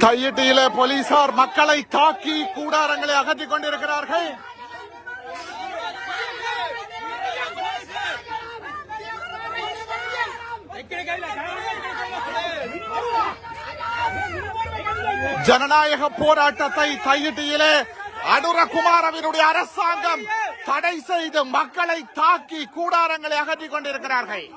தையிட்டியிலே போலீசார் மக்களை தாக்கி கூடாரங்களை அகற்றிக் கொண்டிருக்கிறார்கள். ஜனநாயக போராட்டத்தை தையிட்டியிலே அனுரகுமாரவினுடைய அரசாங்கம் தடை செய்து மக்களை தாக்கி கூடாரங்களை அகற்றிக் கொண்டிருக்கிறார்கள்.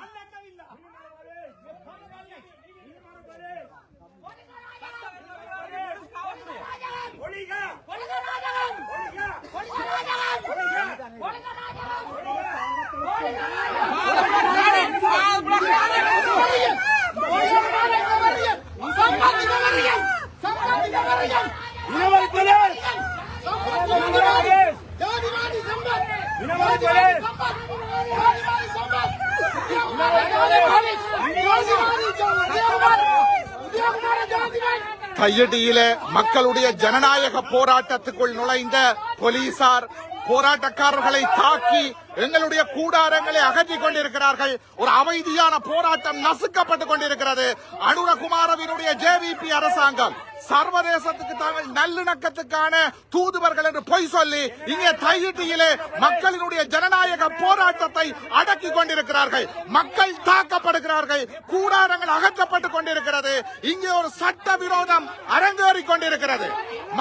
தையிட்டியிலே மக்களுடைய ஜனநாயக போராட்டத்துக்குள் நுழைந்த போலீசார் போராட்டக்காரர்களை தாக்கி எங்களுடைய கூடாரங்களை அகற்றிக் கொண்டிருக்கிறார்கள். ஒரு அமைதியான போராட்டம் நசுக்கப்பட்டுக் கொண்டிருக்கிறது. அனுரகுமாரவினுடைய ஜேவிபி அரசாங்கம் சர்வதேசத்துக்கு தாங்கள் நல்லிணக்கத்துக்கான தூதுவர்கள் என்று பொய் சொல்லி இங்கே தையிட்டியிலே மக்களினுடைய ஜனநாயக போராட்டத்தை அடக்கிக் கொண்டிருக்கிறார்கள். மக்கள் தாக்கப்படுகிறார்கள். கூடாரங்கள் அகற்றப்பட்டுக் கொண்டிருக்கிறது. இங்கே ஒரு சட்ட விரோதம் அரங்கேறிக் கொண்டிருக்கிறது.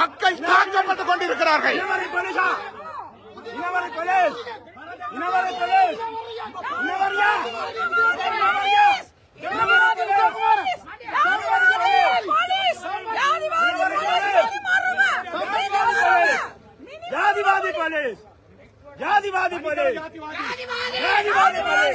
மக்கள் தாக்கப்பட்டுக் கொண்டிருக்கிறார்கள். जातिवादी पुलिस जातिवादी पुलिस जातिवादी पुलिस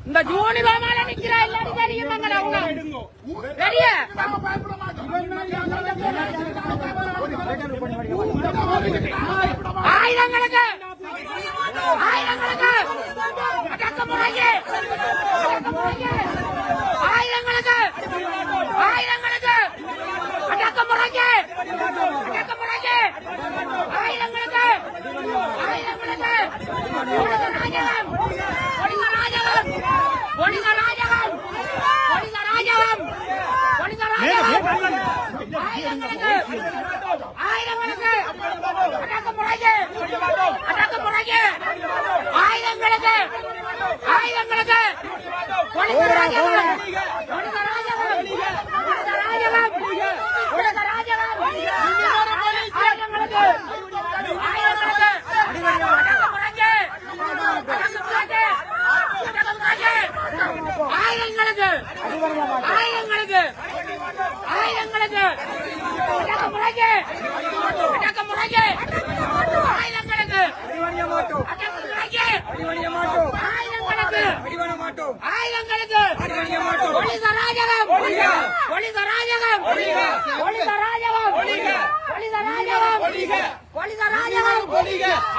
இந்த ஜூனி பாமால நிக்கிறா எல்லாரும் தெரியும் மங்கள அவங்க ரெடியா ஆயிரங்களுக்கு அடக்க முறையே ஆயிரங்களுக்கு அடக்க முறையே ஆயிரங்களுக்கு ஆயுதங்களுக்கு ஆயுதங்களுக்கு அடக்குமுறைக்கு அடக்குமுறைக்கு ஆயுதங்களுக்கு அடக்குமுறைக்கு ஆயுதங்களுக்கு ஆயுதங்களுக்கு போலீஸ் அராஜகம் போலீஸ் அராஜகம் போலீஸ் அராஜகம் போலீஸ் அராஜகம் போலீஸ் அராஜகம்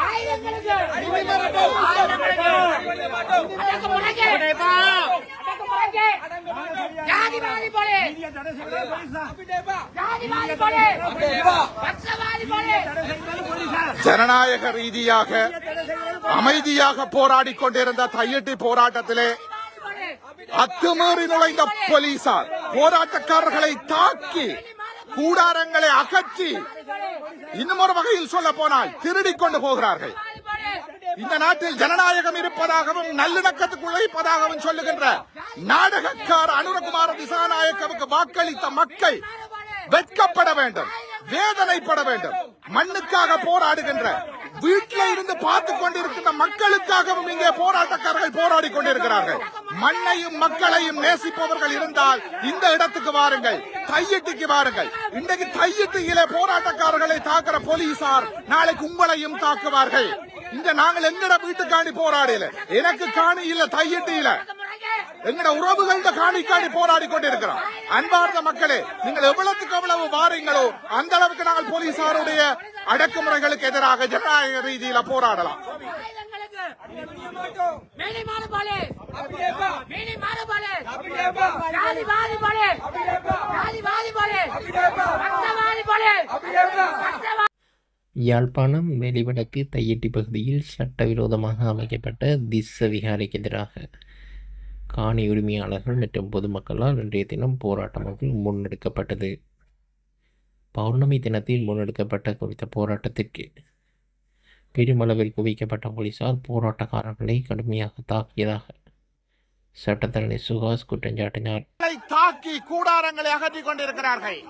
ஆயுதங்களுக்கு அடக்குமுறைக்கு அடக்குமுறைக்கு ஜாதிவாதி போலீஸ் ஜாதிவாதி போலீஸ் பட்சவாதி போலீஸ் ஜனநாயக ரீதியாக அமைதியாக போராடிக் கொண்டிருந்த தையிட்டி போராட்டத்திலே அத்துமீறி நுழைந்த போலீசார் போராட்டக்காரர்களை தாக்கி கூடாரங்களை அகற்றி இன்னும் ஒரு வகையில் சொல்ல போனால் திருடிக் கொண்டு போகிறார்கள். இந்த நாட்டில் ஜனநாயகம் இருப்பதாகவும் நல்லிணக்கத்துக்கு உழைப்பதாகவும் சொல்லுகின்ற நாடகக்கார அனுரகுமார திசாநாயக்கவுக்கு வாக்களித்த மக்கள் வெட்கப்பட வேண்டும், வேதனைப்பட வேண்டும். மண்ணுக்காக போராடுகின்ற வீட்டில இருந்து பார்த்துக் கொண்டிருக்கின்ற மக்களுக்காகவும் இங்கே போராட்டக்காரர்கள் போராடி கொண்டிருக்கிறார்கள். மண்ணையும் மக்களையும் நேசிப்பவர்கள் இருந்தால் இந்த இடத்துக்கு வாருங்கள், தையிட்டிக்கு வாருங்கள். இன்றைக்கு தையிட்டியிலே போராட்டக்காரர்களை தாக்குற போலீசார் நாளைக்கு உங்களையும் தாக்குவார்கள். இந்த நாங்கள் எங்கட வீட்டுக்காண்டி போராடல, எனக்கு காணி இல்ல, தையிட்டியில எங்கட உறவுகள காணி போராடி கொண்டிருக்கிறோம். அன்பார்ந்த மக்களே, நீங்கள் எவ்வளவுக்கு எவ்வளவு வாரீங்களோ அந்த அளவுக்கு நாங்கள் போலீசாருடைய அடக்குமுறைகளுக்கு எதிராக ஜனநாயக ரீதியில போராடலாம். யாழ்ப்பாணம் வெளிவடக்கு தையிட்டி பகுதியில் சட்டவிரோதமாக அமைக்கப்பட்ட திஸ்ஸ விகாரைக்கு எதிராக காணி உரிமையாளர்கள் மற்றும் பொதுமக்களால் இன்றைய தினம் போராட்டம் ஒன்று முன்னெடுக்கப்பட்டது. பௌர்ணமி தினத்தில் முன்னெடுக்கப்பட்ட குறித்த போராட்டத்திற்கு பெருமளவில் குவிக்கப்பட்ட போலீசார் போராட்டக்காரர்களை கடுமையாக தாக்கியதாக சட்டத்தரணி சுஹாஸ் குற்றஞ்சாட்டினார். தாக்கி கூடாரங்களை அகற்றிக் கொண்டிருக்கிறார்கள்.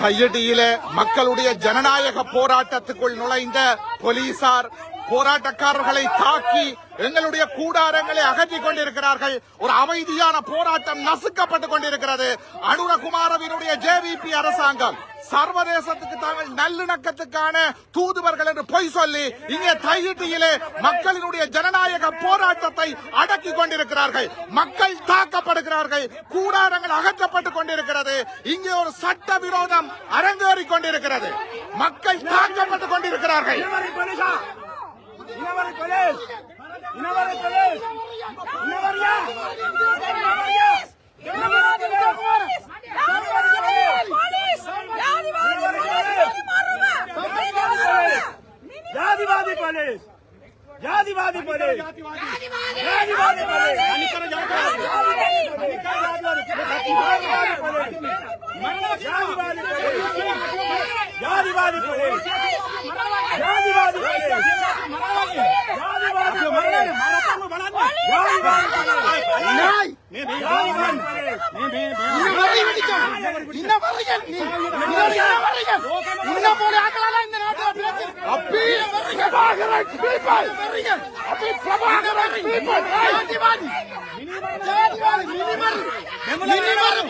தையிட்டியிலே மக்களுடைய ஜனநாயக போராட்டத்துக்குள் நுழைந்த போலீசார் போராட்டக்காரர்களை தாக்கி எங்களுடைய கூடாரங்களை அகற்றிக் கொண்டிருக்கிறார்கள். ஒரு அமைதியான போராட்டம் நசுக்கப்பட்டுக் கொண்டிருக்கிறது. அனுரகுமாரவினுடைய ஜேவிபி அரசாங்கம் சர்வதேசத்துக்கு தாங்கள் நல்லிணக்கத்துக்கான தூதுவர்கள் என்று பொய் சொல்லி இங்கே தையிட்டியிலே மக்களினுடைய ஜனநாயக போராட்டத்தை அடக்கிக் கொண்டிருக்கிறார்கள். மக்கள் தாக்கப்படுகிறார்கள், கூடாரங்கள் அகற்றப்பட்டுக் கொண்டிருக்கிறது. இங்கே ஒரு சட்ட விரோதம் அரங்கேறிக் கொண்டிருக்கிறது. மக்கள் தாக்கப்பட்டுக் கொண்டிருக்கிறார்கள். ஜாதிவாதி போலீஸ் ஜாதிவாதி போலீஸ் ஜாதிவாதி போலீஸ் ஜாதிவாதி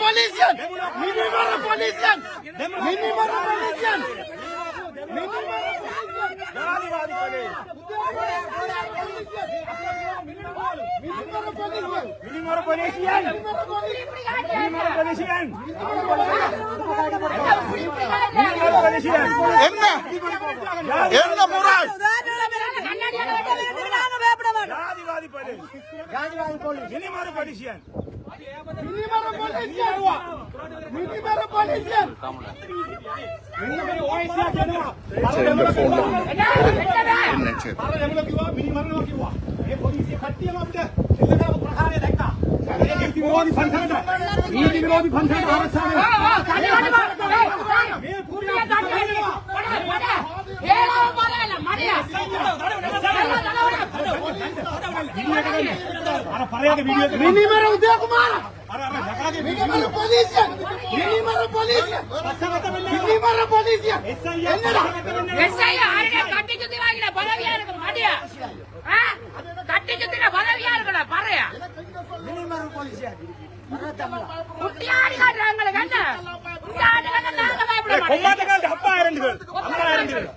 போலீஸ் என்ன முறை என்ன செய்து අර දෙමළ කිව්වා මිනිමරනවා කිව්වා. මේ පොලිසිය කට්ටියම අපිට එල්ලගාව ප්‍රහාරය දැක්කා. නීති විරෝධී පන්සලට ආරක්ෂා මේ පුරියා අර පරයාගේ වීඩියෝ එක මිනිමර උදේ කුමාර අර යකාගේ මිනිමර පොලිසිය මිනිමර පොලිසිය SI ආරේ කට්ටිය දිවාගෙන බලවියාරක මඩියා கட்டிச்சு பதவியா இருக்கல பறையா குட்டியாடி காட்டுறாங்களே கண்ண குட்டியாடி கண்ண நாங்க பயப்பட மாட்டோம் கொம்மாட்டங்கள் அப்பா இரண்டுகள் அம்மா இரண்டுகள்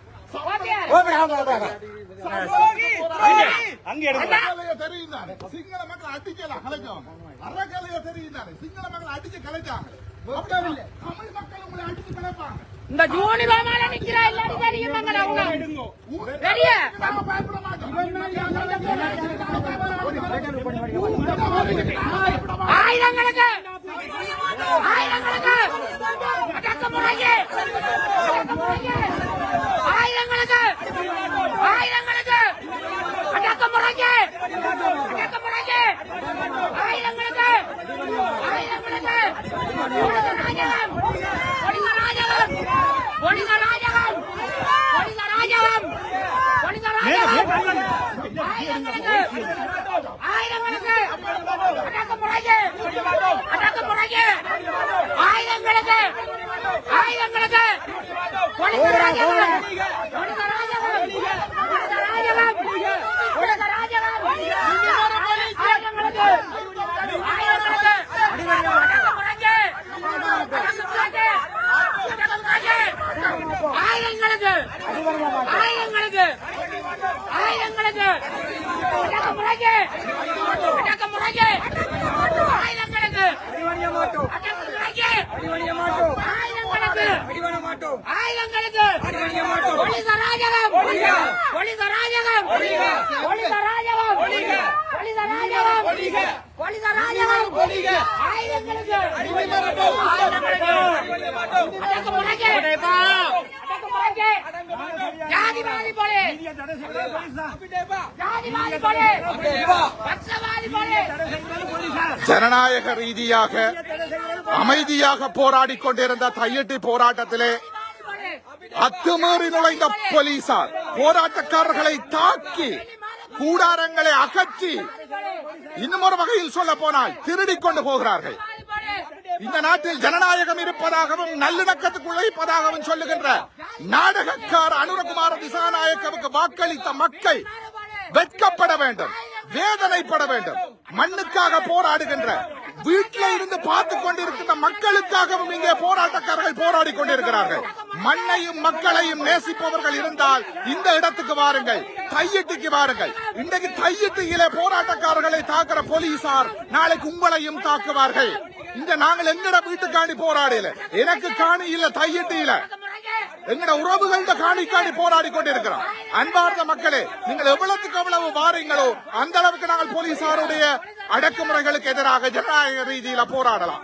அங்க எடுங்க தெரியுதானே சிங்கள மக்கள் அடிச்சு கலைச்சாங்க அரகலைய தெரியுதானே சிங்கள மக்கள் அடிச்சு கலைச்சாங்க தமிழ் மக்கள் உங்களை அடிச்சு கலைப்பாங்க இந்த ஜூனி பாமால நிக்கிறா எல்லாரும் தெரியும் மங்கள அவங்க பெரிய நாம பயப்பட மாட்டோம் ஆயிரங்களுக்கு அடக்க முறையே ஆயிரங்களுக்கு அடக்க முறையே ஆயிரங்களுக்கு ஜனநாயக ரீதியாக அமைதியாக போராடிக் கொண்டிருந்த தையிட்டி போராட்டத்திலே அத்துமீறி நுழைந்த போலீசார் போராட்டக்காரர்களை தாக்கி கூடாரங்களை அகற்றி இன்னும் ஒரு வகையில் சொல்ல போனால் திருடிக் கொண்டு போகிறார்கள். இந்த நாட்டில் ஜனநாயகம் இருப்பதாகவும் நல்லிணக்கத்துக்குள்ள இருப்பதாகவும் சொல்லுகின்ற நாடகக்கார அனுரகுமார திசாநாயக்கவுக்கு வாக்களித்த மக்கள் வெட்கப்பட வேண்டும், வேதனைப்பட வேண்டும். மண்ணுக்காக போராடுகின்ற வீட்டில் இருந்து பார்த்து கொண்டிருக்கின்ற மக்களுக்காகவும் இங்கே போராட்டக்காரர்கள் போராடி கொண்டிருக்கிறார்கள். மண்ணையும் மக்களையும் நேசிப்பவர்கள் இருந்தால் இந்த இடத்துக்கு வாருங்கள், தையிட்டிக்கு வாருங்கள். இன்றைக்கு தையிட்டியிலே போராட்டக்காரர்களை தாக்குற போலீசார் நாளைக்கு உங்களையும் தாக்குவார்கள். இங்க நாங்கள் எங்கட வீட்டுக்காண்டி போராடல, எனக்கு காணி இல்ல, தையிட்டு இல்ல, எங்கட உறவுகள காணி போராடி கொண்டிருக்கிறோம். அன்பார்ந்த மக்களே, நீங்கள் எவ்வளவுக்கு எவ்வளவு வாரீங்களோ அந்த அளவுக்கு நாங்கள் போலீசாருடைய அடக்குமுறைகளுக்கு எதிராக ஜனநாயக ரீதியில போராடலாம்.